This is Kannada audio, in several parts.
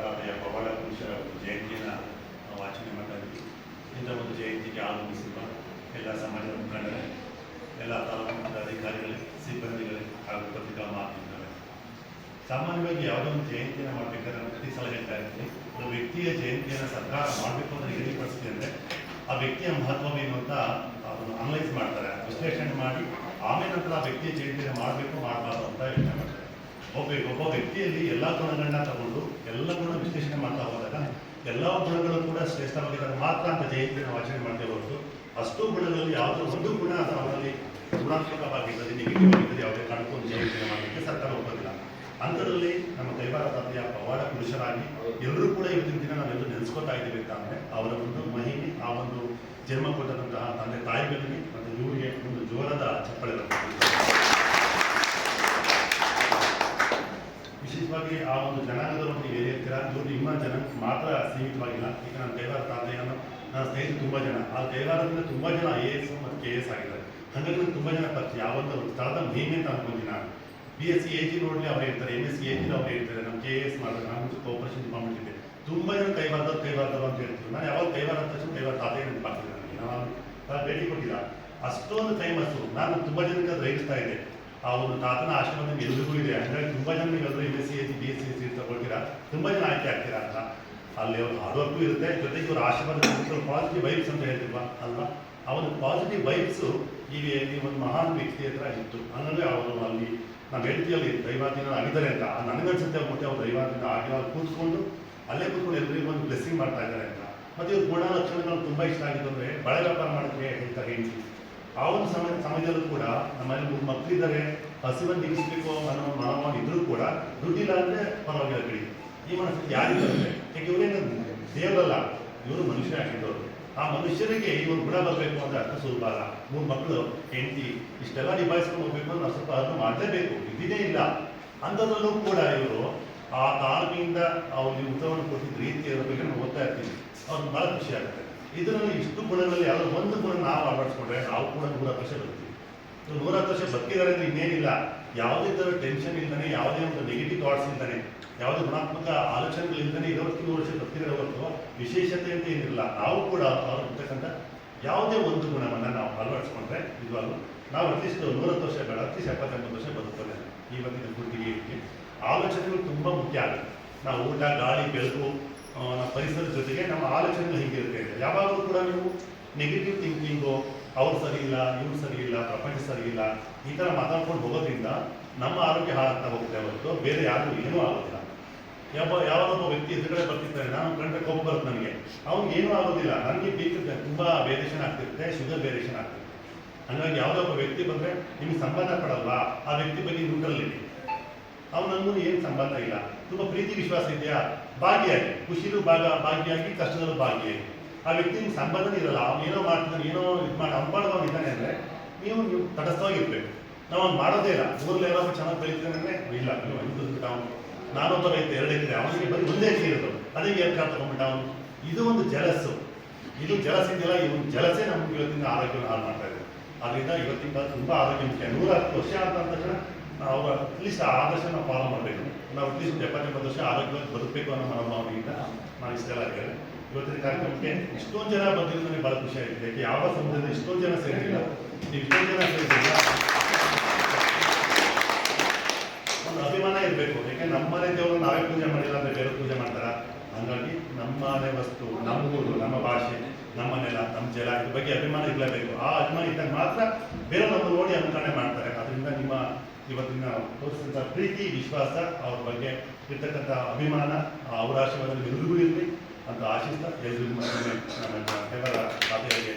ತಾತೆಯ ಪವಾಡ ಪುರುಷರ ಒಂದು ಜಯಂತಿಯನ್ನು ನಾವು ಆಚರಣೆ ಮಾಡ್ತಾ ಇದ್ದೀವಿ. ಇಂಥ ಒಂದು ಜಯಂತಿಗೆ ಆಗಮಿಸಿರುವ ಎಲ್ಲ ಸಮಾಜದ ಮುಖಂಡರೇ, ಎಲ್ಲ ತಾಲೂಕು ಅಧಿಕಾರಿಗಳೇ, ಸಿಬ್ಬಂದಿಗಳೇ ಹಾಗೂ ಪತ್ರಿಕಾ ಮಾಧ್ಯಮಗಳೇ, ಸಾಮಾನ್ಯವಾಗಿ ಯಾವುದೋ ಒಂದು ಜಯಂತಿಯನ್ನು ಮಾಡಬೇಕಾದ್ರೆ ನಾವು ಪ್ರತಿ ಸಲ ಹೇಳ್ತಾ ಇರ್ತೀವಿ, ಒಂದು ವ್ಯಕ್ತಿಯ ಜಯಂತಿಯನ್ನು ಸರ್ಕಾರ ಮಾಡಬೇಕು ಅಂತ ನಿಗದಿಪಡಿಸಿದೆ ಅಂದರೆ ಆ ವ್ಯಕ್ತಿಯ ಮಹತ್ವವೇನು ಅಂತ ಅದನ್ನು ಅನಲೈಸ್ ಮಾಡ್ತಾರೆ, ವಿಶ್ಲೇಷಣೆ ಮಾಡಿ ಆಮೇಲೆ ನಂತರ ಆ ವ್ಯಕ್ತಿಯ ಜಯಂತಿಯನ್ನು ಮಾಡಬೇಕು ಮಾಡಬಾರ್ದು ಅಂತ ಯೋಚನೆ ಮಾಡ್ತಾರೆ. ಒಬ್ಬ ವ್ಯಕ್ತಿಯಲ್ಲಿ ಎಲ್ಲ ಗುಣಗಳನ್ನ ತಗೊಂಡು ಎಲ್ಲ ಗುಣ ವಿಶ್ಲೇಷಣೆ ಮಾಡ್ತಾ ಹೋದಾಗ ಎಲ್ಲ ಗುಣಗಳು ಕೂಡ ಶ್ರೇಷ್ಠವಾಗಿದ್ದಾಗ ಮಾತ್ರ ಅಂತ ಜಯಂತಿಯನ್ನು ಆಚರಣೆ ಮಾಡ್ತೇವೆ ಹೊರತು ಅಷ್ಟು ಗುಣಗಳಲ್ಲಿ ಯಾವುದೋ ಒಂದು ಗುಣ ಅವರಲ್ಲಿ ಗುಣಾತ್ಮಕವಾಗಿರ್ತದೆ, ನೆಗೆಟಿವ್ ಆಗಿರ್ತದೆ, ಯಾವುದೇ ಕಾರಣಕ್ಕೊಂದು ಜಯಂತಿಯನ್ನು ಮಾಡಲಿಕ್ಕೆ ಸರ್ಕಾರ ಒಪ್ಪೋದಿಲ್ಲ. ಅಂಥದ್ರಲ್ಲಿ ನಮ್ಮ ಕೈವಾರ ತಾತೆಯ ಪವಾಡ ಪುರುಷರಾಗಿ ಎಲ್ಲರೂ ಕೂಡ ಇವತ್ತಿನ ದಿನ ನಾವೆಲ್ಲರೂ ನೆನೆಸ್ಕೊತಾ ಇದ್ದೀವಿ ಅಂತಂದರೆ ಅವರ ಒಂದು ಮಹಿಮೆ, ಆ ಒಂದು ಜನ್ಮ ಕೊಟ್ಟಂತಹ ತಂದೆ ತಾಯಿಗಳಿಗೆ ಮತ್ತು ಇವರಿಗೆ ಒಂದು ಜೋರದ ಚಪ್ಪಳೆ ಬರ್ತದೆ. ವಿಶೇಷವಾಗಿ ಆ ಒಂದು ಜನಾಂಗದವರು ನೀವು ಏನಿರ್ತೀರಾ, ಇವರು ನಿಮ್ಮ ಜನಕ್ಕೆ ಮಾತ್ರ ಸೀಮಿತವಾಗಿಲ್ಲ. ಈಗ ನನ್ನ ಕೈವಾರ ತಾತೆಯನ್ನು ನನ್ನ ಸ್ನೇಹಿತರು ತುಂಬ ಜನ, ಆ ಕೈವಾರದಿಂದ ತುಂಬ ಜನ IAS ಮತ್ತು KS ಆಗಿದ್ದಾರೆ. ಹಾಗಾಗಿ ನನಗೆ ತುಂಬ ಜನ ಪರಿಚಯ. ಯಾವೊಂದು ಸ್ಥಳದ ಮಹಿಮೆ ಅಂತ ಅನ್ಕೊಂತೀನಿ ನಾನು. BSc AG ನೋಡಲಿ ಅವರೇ ಇರ್ತಾರೆ, MSc AG ಅವರೇ ಇರ್ತಾರೆ, ನಮ್ಮ KS ಮಾಡಿದ್ರೆ ನಮ್ಮ ಕೋಪರೇಷನ್ ಡಿಪಾರ್ಟ್ಮೆಂಟ್ ಇದೆ. ತುಂಬ ಜನ ಕೈವಾರದವರು ಅಂತ ಹೇಳ್ತೀವಿ. ನಾನು ಯಾವಾಗ ಕೈವಾರ ಅಂತ ತಕ್ಷಣ ಕೈವಾರ ತಾತೆ ನೆನಪಾಗ್ತಿದ್ದೆ ನನಗೆ. ನಾನು ಭೇಟಿ ಕೊಟ್ಟಿಲ್ಲ, ಅಷ್ಟೊಂದು ಫೇಮಸ್ಸು. ನಾನು ತುಂಬ ಜನಕ್ಕೆ ಅದು ರೈಸ್ತಾ ಇದೆ. ಆ ಒಂದು ತಾತನ ಆಶ್ರಮ ಎಲ್ರಿಗೂ ಇದೆ. ಹಾಗಾಗಿ ತುಂಬ ಜನ ನೀವೆಲ್ಲರೂ MSc AG BSc AG ತಗೊಳ್ತೀರಾ, ತುಂಬ ಜನ ಆಯ್ಕೆ ಆಗ್ತೀರಾ ಅಂತ. ಅಲ್ಲಿ ಅವ್ರು ಹಾರ್ಡ್ ವರ್ಕು ಇರುತ್ತೆ, ಜೊತೆಗೆ ಇವರು ಆಶೀರ್ವಾದ ಪಾಸಿಟಿವ್ ವೈಬ್ಸ್ ಅಂತ ಹೇಳ್ತಿಲ್ವಾ ಅಲ್ವಾ, ಆ ಒಂದು ಪಾಸಿಟಿವ್ ವೈಬ್ಸು ಈ ಒಂದು ಮಹಾನ್ ವ್ಯಕ್ತಿ ಹತ್ರ ಇತ್ತು. ಹಂಗಾಗಿ ಅವರು ಅಲ್ಲಿ ನಾವು ಹೇಳ್ತೀವಲ್ಲಿ ದೈವಾಧೀನ ಆಗಿದ್ದಾರೆ ಅಂತ ನನಗನ್ಸುತ್ತೆ. ಮತ್ತೆ ಅವ್ರು ದೈವಾಧೀನ ಆಗಿ ಅಲ್ಲಿ ಕೂತ್ಕೊಂಡು ಅಲ್ಲೇ ಕೂತ್ಕೊಂಡು ಎಲ್ಲರಿಗೂ ಒಂದು ಬ್ಲೆಸ್ಸಿಂಗ್ ಮಾಡ್ತಾ ಇದ್ದಾರೆ ಅಂತ. ಮತ್ತು ಇವ್ರ ಗುಣಲಕ್ಷಣಗಳು ತುಂಬ ಇಷ್ಟ ಆಗಿತ್ತು. ಅಂದರೆ ಬಳೆ ವ್ಯಾಪಾರ ಮಾಡೋಕ್ಕೆ ಹೇಳ್ತಾರೆ ಹೆಂಡತಿ. ಆ ಒಂದು ಸಮಯದಲ್ಲೂ ಕೂಡ ನಮ್ಮಲ್ಲಿ 3 ಮಕ್ಕಳಿದ್ದಾರೆ, ಹಸಿವನ್ನು ನಿಲ್ಲಿಸಬೇಕು ಅನ್ನೋ ಮನೋಭಾವ ಇದ್ರೂ ಕೂಡ ದುಡ್ಡಿಲ್ಲ ಅಂದರೆ ಪರವಾಗಿಲ್ಲ ಕಡಿ ಈ ಮನಸ್ಸಿಗೆ ಯಾರಿದ್ದಾರೆ. ಯಾಕೆ ಇವರೇನು ದೇವರಲ್ಲ, ಇವರು ಮನುಷ್ಯ ಆಗಿದ್ದವರು. ಆ ಮನುಷ್ಯರಿಗೆ ಈ ಒಂದು ಗುಣ ಬರಬೇಕು ಅಂದರೆ ಅರ್ಥ ಸುಲಭ ಅಲ್ಲ. 3 ಮಕ್ಕಳು, ಹೆಂಡತಿ, ಇಷ್ಟೆಲ್ಲ ನಿಭಾಯಿಸ್ಕೊಂಡು ಹೋಗ್ಬೇಕು ಅಂದ್ರೆ ನಾವು ಸ್ವಲ್ಪ ಅದನ್ನು ಮಾಡಲೇಬೇಕು, ಇದೇ ಇಲ್ಲ. ಅಂಥದ್ರಲ್ಲೂ ಕೂಡ ಇವರು ಆ ತಾಳ್ಮೆಯಿಂದ ಅವ್ರಿಗೆ ಉತ್ತರವನ್ನು ಕೊಟ್ಟಿದ್ದ ರೀತಿಯ ಬಗ್ಗೆ ನಾವು ಓದ್ತಾ ಇರ್ತೀವಿ. ಅವ್ರಿಗೆ ಭಾಳ ಖುಷಿ ಆಗುತ್ತೆ. ಇದರಲ್ಲಿ ಇಷ್ಟು ಗುಣಗಳಲ್ಲಿ ಯಾವುದೋ ಒಂದು ಗುಣ ನಾವು ಅಳವಡಿಸ್ಕೊಂಡ್ರೆ ನಾವು ಕೂಡ 100 ವರ್ಷ ಬರ್ತೀವಿ. 100 ವರ್ಷ ಬದುಕಿದ್ದಾರೆ ಅಂದರೆ ಇನ್ನೇನಿಲ್ಲ, ಯಾವುದೇ ಥರ ಟೆನ್ಷನ್ ಇಲ್ದಾನೆ, ಯಾವುದೇ ಒಂದು ನೆಗೆಟಿವ್ ಥಾಟ್ಸ್ ಇಲ್ದಾನೆ, ಯಾವುದೇ ಗುಣಾತ್ಮಕ ಆಲೋಚನೆಗಳಿಂದಲೇ ಇರೋದಕ್ಕೆ 100 ವರ್ಷ ಬರ್ತಿರೋ ಹೊರತು ವಿಶೇಷತೆ ಅಂತ ಏನಿಲ್ಲ. ನಾವು ಕೂಡ ಅವ್ರು ಇರ್ತಕ್ಕಂಥ ಯಾವುದೇ ಒಂದು ಗುಣವನ್ನು ನಾವು ಅಳವಡಿಸ್ಕೊಂಡ್ರೆ ನಿಜವಾಗ್ಲೂ ನಾವು ಅಟ್ಲೀಸ್ಟ್ 100 ವರ್ಷ ಬೇಡ, ಅಟ್ಲೀಸ್ಟ್ 70-80 ವರ್ಷ ಬದುಕ್ತದೆ. ಇವತ್ತಿನ ಗುರುತಿಗೆ ಆಲೋಚನೆಗಳು ತುಂಬ ಮುಖ್ಯ ಆಗುತ್ತೆ. ನಾವು ಊಟ, ಗಾಳಿ, ಬೆಳಕು, ನಮ್ಮ ಪರಿಸರದ ಜೊತೆಗೆ ನಮ್ಮ ಆಲೋಚನೆಗಳು ಹೀಗಿರುತ್ತೆ. ಯಾವಾಗಲೂ ಕೂಡ ನೀವು ನೆಗೆಟಿವ್ ಥಿಂಕಿಂಗು, ಅವ್ರು ಸರಿ ಇಲ್ಲ, ಇವ್ರು ಸರಿ ಇಲ್ಲ, ಪ್ರಪಂಚ ಸರಿ ಇಲ್ಲ, ಈ ಥರ ಮಾತಾಡ್ಕೊಂಡು ಹೋಗೋದ್ರಿಂದ ನಮ್ಮ ಆರೋಗ್ಯ ಹಾಳಾಗ್ತಾ ಹೋಗುತ್ತೆ ಹೊರತು ಬೇರೆ ಯಾರಿಗೂ ಏನೂ ಆಗೋದಿಲ್ಲ. ಯಾವಾಗೊಬ್ಬ ವ್ಯಕ್ತಿ ಎದುರುಗಡೆ ಬರ್ತಿರ್ತಾರೆ, ನಾನು ಕಂಡ್ರೆ ಕೋಪ ಬರುತ್ತೆ ನನಗೆ, ಅವ್ನಿಗೆ ಏನೂ ಆಗೋದಿಲ್ಲ. ನನಗೆ ತುಂಬ ವೇರಿಯೇಷನ್ ಆಗ್ತಿರುತ್ತೆ, ಶುಗರ್ ವೇರಿಯೇಷನ್ ಆಗ್ತಿರುತ್ತೆ. ಹಾಗಾಗಿ ಯಾವುದೋ ಒಬ್ಬ ವ್ಯಕ್ತಿ ಬಂದರೆ ನಿಮಗೆ ಸಂಬಂಧ ಪಡಲ್ವಾ, ಆ ವ್ಯಕ್ತಿ ಬಗ್ಗೆ ನ್ಯೂಟ್ರಲ್ಲಿಡಿ. ಅವ್ನು ನನಗೂ ಏನು ಸಂಬಂಧ ಇಲ್ಲ, ತುಂಬ ಪ್ರೀತಿ ವಿಶ್ವಾಸ ಇದೆಯಾ, ಭಾಗಿಯಾಗಿ, ಖುಷಿಲೂ ಭಾಗಿಯಾಗಿ, ಕಷ್ಟದಲ್ಲೂ ಭಾಗಿಯಾಗಿ. ಆ ವ್ಯಕ್ತಿ ನಿಮ್ಗೆ ಸಂಬಂಧನೇ ಇರಲ್ಲ, ಅವ್ನು ಏನೋ ಮಾಡ್ತಿದ್ದಾನೆ, ಏನೋ ಇದು ಮಾಡಿ ಅವ್ನು ಇದ್ದಾನೆ ಅಂದರೆ ನೀವು ತಟಸ್ಥವಾಗಿರ್ಬೇಕು. ನಾವು ಅವ್ನು ಮಾಡೋದೇ ಇಲ್ಲ. ಊರಲ್ಲಿ ಎಲ್ಲರೂ ಚೆನ್ನಾಗಿ ಬೆಳೀತಾನೆ ಅಂದರೆ ಇಲ್ಲ, ನೀವು ಹಂಗೆ ಬಂದ್ಬಿಟ್ಟು ಅವನು, ನಾನೊಬ್ಬ ರೈತ 2 ಎಕರೆ, ಅವನಿಗೆ ಬರೀ 1 ಎಕರೆ ಇರೋದು, ಅದೇ ಏರ್ಕಾರ್ ತಗೊಂಡ್ಬಿಟ್ಟ ಅವನು. ಇದು ಒಂದು ಜಲಸ್ಸು. ಇದು ಜಲಸ್ ಇದೆಯಲ್ಲ, ಈ ಒಂದು ಜಲಸೇ ನಮ್ಗೆ ಇವತ್ತಿನ ಆರೋಗ್ಯವನ್ನು ಹಾಳು ಮಾಡ್ತಾ ಇದೆ. ಅದರಿಂದ ಇವತ್ತಿನ ಕಾಲ ತುಂಬ ಆರೋಗ್ಯ ಮುಖ್ಯ. 110 ವರ್ಷ ಅಂತ ತಕ್ಷಣ ನಾವು ಅಟ್ಲೀಸ್ಟ್ ಆ ಆದರ್ಶ ನಾವು ಫಾಲೋ ಮಾಡಬೇಕು. ನಾವು ಅಟ್ಲೀಸ್ಟ್ 70-80 ವರ್ಷ ಆರೋಗ್ಯವಾಗಿ ಬದುಕಬೇಕು ಅನ್ನೋ ಮನೋಭಾವನೆಯಿಂದ ನಾನು ಇಷ್ಟೆಲ್ಲ ಹೇಳಿದೆ. ಇವತ್ತಿನ ಕಾರ್ಯಕ್ರಮಕ್ಕೆ ಇಷ್ಟೊಂದು ಜನ ಬಂದಿದ್ದು ನನಗೆ ಭಾಳ ಖುಷಿ ಆಗಿದೆ. ಯಾಕೆ ಯಾವ ಸಮುದಾಯದಲ್ಲಿ ಇಷ್ಟೊಂದು ಜನ ಸೇರಿಲ್ಲ, ನೀವು ಇಷ್ಟೊಂದು ಜನ ಸೇರಿಲ್ಲ, ಒಂದು ಅಭಿಮಾನ ಇರಬೇಕು. ಯಾಕೆ ನಮ್ಮನೆ ದೇವರು ನಾವೇ ಪೂಜೆ ಮಾಡಿಲ್ಲ ಅಂದರೆ ಬೇರೆ ಪೂಜೆ ಮಾಡ್ತಾರ. ಹಾಗಾಗಿ ನಮ್ಮನೆ ವಸ್ತು, ನಮ್ಮ ಊರು, ನಮ್ಮ ಭಾಷೆ, ನಮ್ಮ ನೆಲ, ನಮ್ಮ ಜಲ, ಇದ್ರ ಬಗ್ಗೆ ಅಭಿಮಾನ ಇರಲೇಬೇಕು. ಆ ಅಭಿಮಾನ ಇದ್ದಾಗ ಮಾತ್ರ ಬೇರೆ ನಮ್ಮ ನೋಡಿ ಅನುಕರಣೆ ಮಾಡ್ತಾರೆ. ಅದರಿಂದ ನಿಮ್ಮ ಇವತ್ತಿನ ತೋರಿಸಿದಂಥ ಪ್ರೀತಿ, ವಿಶ್ವಾಸ, ಅವ್ರ ಬಗ್ಗೆ ಇರ್ತಕ್ಕಂಥ ಅಭಿಮಾನ, ಅವರ ಆಶೀರ್ವಾದದಲ್ಲಿ ಎಲ್ರಿಗೂ ಇರಲಿ ಅಂತ ಆಶಿಸ್ತಾ ಎಲ್ರಿಗೂ ಮತ್ತೊಮ್ಮೆ ನನ್ನ ಕೈವಾರ ತಾತೆಯರಿಗೆ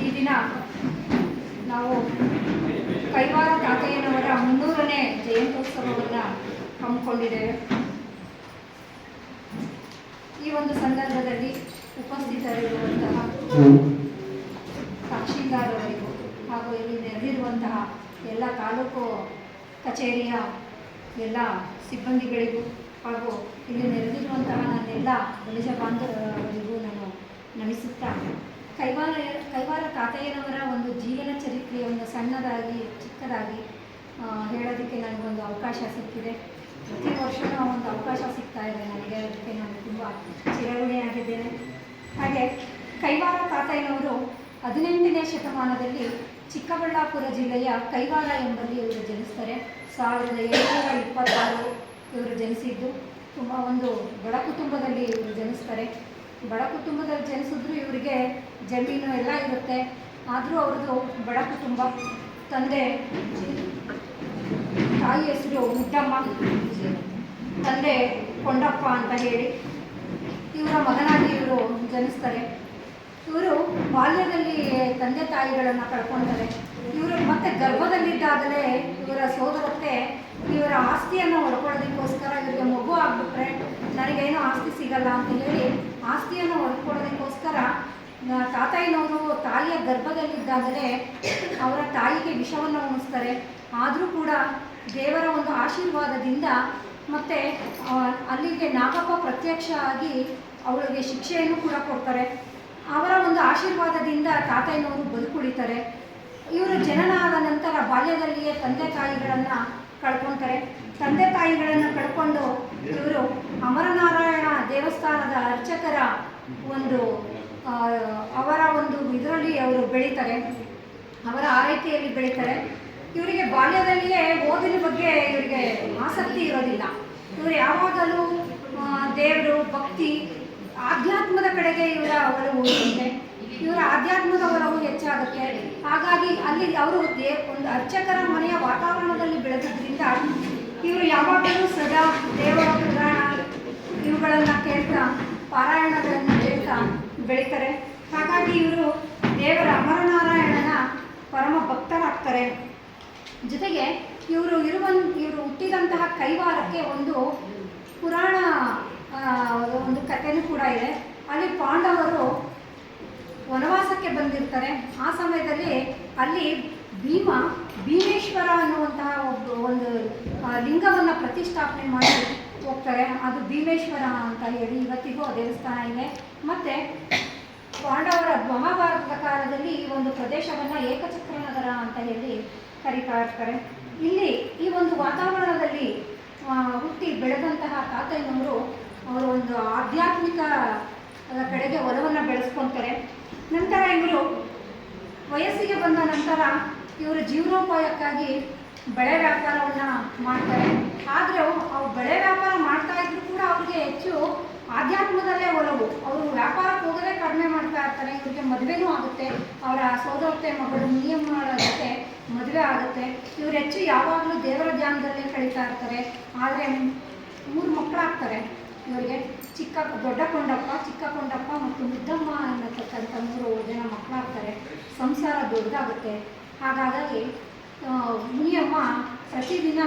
ಈ ದಿನ ನಾವು ಕೈವಾರ ತಾತೆಯನವರ 300ನೇ ಜಯಂತ್ಯೋತ್ಸವವನ್ನು ಹಮ್ಮಿಕೊಂಡಿದ್ದೇವೆ. ಈ ಒಂದು ಸಂದರ್ಭದಲ್ಲಿ ಉಪಸ್ಥಿತರಿರುವಂತಹ ತಹಶೀಲ್ದಾರರಿಗೂ ಹಾಗೂ ಇಲ್ಲಿ ನೆರೆದಿರುವಂತಹ ಎಲ್ಲ ತಾಲೂಕು ಕಚೇರಿಯ ಎಲ್ಲ ಸಿಬ್ಬಂದಿಗಳಿಗೂ ಹಾಗೂ ಇಲ್ಲಿ ನೆರೆದಿರುವಂತಹ ನನ್ನೆಲ್ಲ ಬಲಿಜ ಬಾಂಧವರಿಗೂ ನಾನು ನಮಿಸುತ್ತಾ ಕೈವಾರ ತಾತೆಯನವರ ಒಂದು ಜೀವನ ಚರಿತ್ರೆಯನ್ನು ಸಣ್ಣದಾಗಿ ಚಿಕ್ಕದಾಗಿ ಹೇಳೋದಕ್ಕೆ ನನಗೊಂದು ಅವಕಾಶ ಸಿಕ್ಕಿದೆ. ಪ್ರತಿ ವರ್ಷವೂ ಒಂದು ಅವಕಾಶ ಸಿಗ್ತಾ ಇದೆ ನನಗೆ, ಅದಕ್ಕೆ ನಾನು ತುಂಬ ಚಿರಋಣಿಯಾಗಿದ್ದೇನೆ. ಹಾಗೆ ಕೈವಾರ ತಾತಯ್ಯನವರು 18ನೇ ಶತಮಾನದಲ್ಲಿ ಚಿಕ್ಕಬಳ್ಳಾಪುರ ಜಿಲ್ಲೆಯ ಕೈವಾರ ಎಂಬಲ್ಲಿ ಇವರು ಜನಿಸ್ತಾರೆ. 1726 ಇವರು ಜನಿಸಿದ್ದು. ತುಂಬ ಒಂದು ಬಡ ಕುಟುಂಬದಲ್ಲಿ ಇವರು ಜನಿಸ್ತಾರೆ. ಬಡ ಕುಟುಂಬದಲ್ಲಿ ಜನಿಸಿದ್ರು ಇವರಿಗೆ ಜಮೀನು ಎಲ್ಲ ಇರುತ್ತೆ. ಆದರೂ ಅವ್ರದ್ದು ಬಡ ಕುಟುಂಬ. ತಾಯಿ ಹೆಸರು ಮುದ್ದಮ್ಮ, ತಂದೆ ಕೊಂಡಪ್ಪ ಅಂತ ಹೇಳಿ ಇವರ ಮಗನಾಗಿ ಇವರು ಜನಿಸ್ತಾರೆ. ಇವರು ಬಾಲ್ಯದಲ್ಲಿ ತಂದೆ ತಾಯಿಗಳನ್ನು ಕಳ್ಕೊಳ್ತಾರೆ. ಇವರು ಮತ್ತೆ ಗರ್ಭದಲ್ಲಿದ್ದಾಗಲೇ ಇವರ ಸೋದರತ್ತೆ ಇವರ ಆಸ್ತಿಯನ್ನು ಹೊಡ್ಕೊಳ್ಳೋದಕ್ಕೋಸ್ಕರ, ಇವರಿಗೆ ಮಗು ಆಗಿಬಿಟ್ರೆ ನನಗೇನು ಆಸ್ತಿ ಸಿಗಲ್ಲ ಅಂತ ಹೇಳಿ ಆಸ್ತಿಯನ್ನು ಹೊಡ್ಕೊಳ್ಳೋದಕ್ಕೋಸ್ಕರ ತಾತಯ್ಯನವರು ತಾಯಿಯ ಗರ್ಭದಲ್ಲಿದ್ದಾಗಲೇ ಅವರ ತಾಯಿಗೆ ವಿಷವನ್ನು ಉಣಿಸ್ತಾರೆ. ಆದರೂ ಕೂಡ ದೇವರ ಒಂದು ಆಶೀರ್ವಾದದಿಂದ ಮತ್ತು ಅಲ್ಲಿಗೆ ನಾಗಪ್ಪ ಪ್ರತ್ಯಕ್ಷ ಆಗಿ ಅವಳಿಗೆ ಶಿಕ್ಷೆಯನ್ನು ಕೂಡ ಕೊಡ್ತಾರೆ. ಅವರ ಒಂದು ಆಶೀರ್ವಾದದಿಂದ ತಾತಯ್ಯನವರು ಬದುಕುಳಿತಾರೆ. ಇವರು ಜನನ ಆದ ನಂತರ ಬಾಲ್ಯದಲ್ಲಿಯೇ ತಂದೆ ತಾಯಿಗಳನ್ನು ಕಳ್ಕೊತಾರೆ. ತಂದೆ ತಾಯಿಗಳನ್ನು ಕಳ್ಕೊಂಡು ಇವರು ಅಮರನಾರಾಯಣ ದೇವಸ್ಥಾನದ ಅರ್ಚಕರ ಒಂದು ಅವರ ಒಂದು ಇದರಲ್ಲಿ ಅವರು ಬೆಳೀತಾರೆ. ಅವರ ಆರೈಕೆಯಲ್ಲಿ ಬೆಳೀತಾರೆ. ಇವರಿಗೆ ಬಾಲ್ಯದಲ್ಲಿಯೇ ಓದಿನ ಬಗ್ಗೆ ಇವರಿಗೆ ಆಸಕ್ತಿ ಇರೋದಿಲ್ಲ. ಇವರು ಯಾವಾಗಲೂ ದೇವರು, ಭಕ್ತಿ, ಆಧ್ಯಾತ್ಮದ ಕಡೆಗೆ ಇವರ ಒಲವು ಇರುತ್ತೆ. ಇವರ ಆಧ್ಯಾತ್ಮದ ಒಲವು ಹೆಚ್ಚಾಗುತ್ತೆ. ಹಾಗಾಗಿ ಅಲ್ಲಿ ಅವರು ಒಂದು ಅರ್ಚಕರ ಮನೆಯ ವಾತಾವರಣದಲ್ಲಿ ಬೆಳೆದಿದ್ದರಿಂದ ಇವರು ಯಾವಾಗಲೂ ಸದಾ ದೇವರ ಪುರಾಣ ಇವುಗಳನ್ನು ಕೇಳ್ತಾ, ಪಾರಾಯಣಗಳನ್ನು ಕೇಳ್ತಾ ಬೆಳೀತಾರೆ. ಹಾಗಾಗಿ ಇವರು ದೇವರ ಅಮರನಾರಾಯಣನ ಪರಮ ಭಕ್ತರಾಗ್ತಾರೆ. ಜೊತೆಗೆ ಇವರು ಹುಟ್ಟಿದಂತಹ ಕೈವಾರಕ್ಕೆ ಒಂದು ಪುರಾಣ ಒಂದು ಕಥೆನೂ ಕೂಡ ಇದೆ. ಅಲ್ಲಿ ಪಾಂಡವರು ವನವಾಸಕ್ಕೆ ಬಂದಿರ್ತಾರೆ. ಆ ಸಮಯದಲ್ಲಿ ಅಲ್ಲಿ ಭೀಮೇಶ್ವರ ಅನ್ನುವಂತಹ ಒಂದು ಲಿಂಗವನ್ನು ಪ್ರತಿಷ್ಠಾಪನೆ ಮಾಡಿ ಹೋಗ್ತಾರೆ. ಅದು ಭೀಮೇಶ್ವರ ಅಂತ ಹೇಳಿ ಇವತ್ತಿಗೂ ಆ ದೇವಸ್ಥಾನ ಇದೆ. ಮತ್ತು ಪಾಂಡವರ ಮಹಾಭಾರತದ ಕಾಲದಲ್ಲಿ ಈ ಒಂದು ಪ್ರದೇಶವನ್ನು ಏಕಚಕ್ರ ನಗರ ಅಂತ ಹೇಳಿ ಕರೀತಾ ಇರ್ತಾರೆ. ಇಲ್ಲಿ ಈ ಒಂದು ವಾತಾವರಣದಲ್ಲಿ ಹುಟ್ಟಿ ಬೆಳೆದಂತಹ ತಾತಯ್ಯನವರು ಅವರು ಒಂದು ಆಧ್ಯಾತ್ಮಿಕ ಕಡೆಗೆ ಒಲವನ್ನು ಬೆಳೆಸ್ಕೊತಾರೆ. ನಂತರ ಇವರು ವಯಸ್ಸಿಗೆ ಬಂದ ನಂತರ ಇವರು ಜೀವನೋಪಾಯಕ್ಕಾಗಿ ಬೆಳೆ ವ್ಯಾಪಾರವನ್ನು ಮಾಡ್ತಾರೆ. ಆದರೆ ಅವ್ರು ಬೆಳೆ ವ್ಯಾಪಾರ ಮಾಡ್ತಾ ಇದ್ರು ಕೂಡ ಅವ್ರಿಗೆ ಹೆಚ್ಚು ಆಧ್ಯಾತ್ಮದಲ್ಲೇ ಒಲವು. ಅವರು ವ್ಯಾಪಾರಕ್ಕೆ ಹೋಗೋದೇ ಕಡಿಮೆ ಮಾಡ್ತಾ ಇರ್ತಾರೆ. ಇವರಿಗೆ ಮದುವೆನೂ ಆಗುತ್ತೆ. ಅವರ ಸೋದರತ್ತೆ ಮಗಳು ಮುನಿಯಮ್ಮಳ ಜೊತೆ ಮದುವೆ ಆಗುತ್ತೆ. ಇವರು ಹೆಚ್ಚು ಯಾವಾಗಲೂ ದೇವರ ಧ್ಯಾನದಲ್ಲೇ ಕಳೀತಾ ಇರ್ತಾರೆ. ಆದರೆ 3 ಮಕ್ಕಳಾಗ್ತಾರೆ ಇವರಿಗೆ. ದೊಡ್ಡ ಕೊಂಡಪ್ಪ, ಚಿಕ್ಕ ಕೊಂಡಪ್ಪ ಮತ್ತು ಮುದ್ದಮ್ಮ ಅನ್ನತಕ್ಕಂಥ 3 ಜನ ಮಕ್ಕಳಾಗ್ತಾರೆ. ಸಂಸಾರ ದೊಡ್ಡದಾಗುತ್ತೆ. ಹಾಗಾಗಿ ಮುನಿಯಮ್ಮ ಪ್ರತಿದಿನ